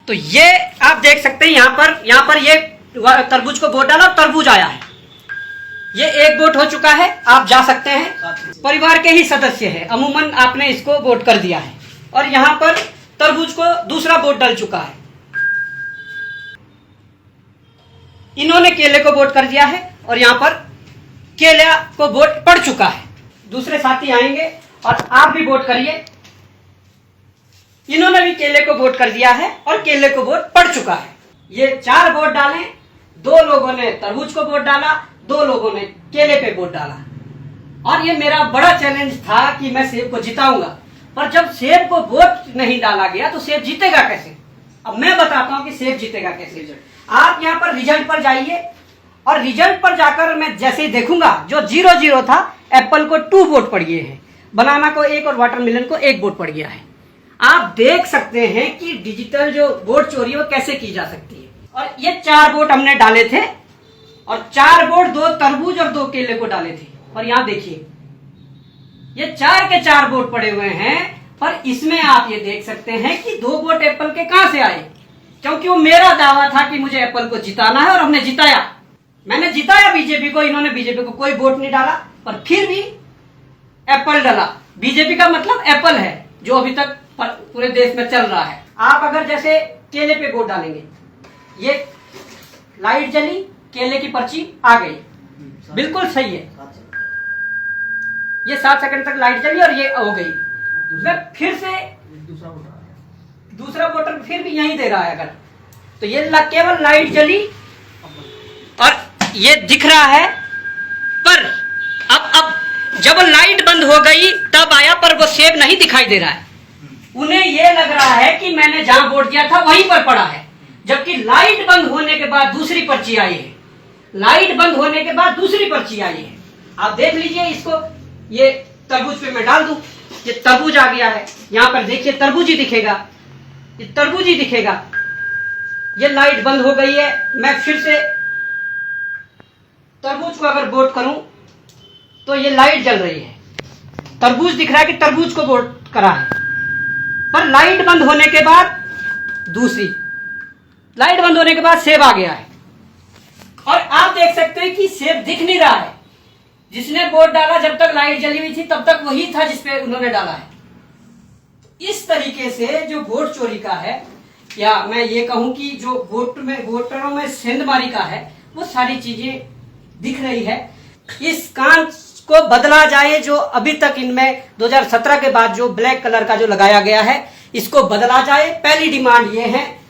तो ये आप देख सकते हैं यहाँ पर ये तरबूज को वोट डाला और तरबूज आया है। ये एक वोट हो चुका है, आप जा सकते हैं। परिवार के ही सदस्य है, अमूमन आपने इसको वोट कर दिया है। और यहाँ पर तरबूज को दूसरा वोट डल चुका है। इन्होंने केले को वोट कर दिया है और यहाँ पर केला को वोट पड़ चुका है। दूसरे साथी आएंगे और आप भी वोट करिए। इन्होंने भी केले को वोट कर दिया है और केले को वोट पड़ चुका है। ये 4 वोट डाले, 2 लोगों ने तरबूज को वोट डाला, 2 लोगों ने केले पे वोट डाला। और ये मेरा बड़ा चैलेंज था कि मैं सेब को जिताऊंगा, पर जब सेब को वोट नहीं डाला गया तो सेब जीतेगा कैसे। अब मैं बताता हूं कि सेब जीतेगा कैसे। आप यहाँ पर रिजल्ट पर जाइए और रिजल्ट पर जाकर मैं जैसे ही देखूंगा जो 0-0 था, एप्पल को 2 वोट पड़ गए हैं, बनाना को 1 और वाटरमेलन को 1 वोट पड़ गया है। आप देख सकते हैं कि डिजिटल जो वोट चोरी है वो कैसे की जा सकती है। और ये 4 वोट हमने डाले थे और 4 वोट 2 तरबूज और 2 केले को डाले थे। और यहाँ देखिए ये 4 के 4 वोट पड़े हुए हैं, पर इसमें आप ये देख सकते हैं कि 2 वोट एप्पल के कहां से आए, क्योंकि वो मेरा दावा था कि मुझे एप्पल को जिताना है और हमने जिताया। मैंने जिताया बीजेपी को, इन्होंने बीजेपी को कोई वोट नहीं डाला, पर फिर भी एप्पल डाला। बीजेपी का मतलब एप्पल है जो अभी तक पूरे देश में चल रहा है। आप अगर जैसे केले पे वोट डालेंगे, ये लाइट जली, केले की पर्ची आ गई, बिल्कुल सही है। ये 7 सेकंड तक लाइट जली और ये हो गई। मैं फिर से दूसरा वोटर फिर भी यही दे रहा है अगर, तो ये केवल लाइट जली और ये दिख रहा है, पर अब जब लाइट बंद हो गई तब आया, पर वो सेब नहीं दिखाई दे रहा है। उन्हें ये लग रहा है कि मैंने जहां वोट दिया था वहीं पर पड़ा है, जबकि लाइट बंद होने के बाद दूसरी पर्ची आई है। लाइट बंद होने के बाद दूसरी पर्ची आई है। आप देख लीजिए इसको, ये तरबूज पे मैं डाल दूं, ये तरबूज आ गया है। यहां पर देखिए तरबूज ही दिखेगा, ये तरबूज ही दिखेगा। ये लाइट बंद हो गई है। मैं फिर से तरबूज को अगर वोट करूं तो ये लाइट जल रही है, तरबूज दिख रहा है कि तरबूज को वोट करा है, पर लाइट बंद होने के बाद दूसरी लाइट बंद होने के बाद सेब आ गया है। और आप देख सकते हैं कि सेब दिख नहीं रहा है। जिसने वोट डाला जब तक लाइट जली हुई थी तब तक वही था जिसपे उन्होंने डाला है। इस तरीके से जो वोट चोरी का है, या मैं ये कहूं कि जो वोटरों में सेंधमारी का है, वो सारी चीजें दिख रही है। इस कांच को बदला जाए, जो अभी तक इनमें 2017 के बाद जो ब्लैक कलर का जो लगाया गया है, इसको बदला जाए। पहली डिमांड ये है।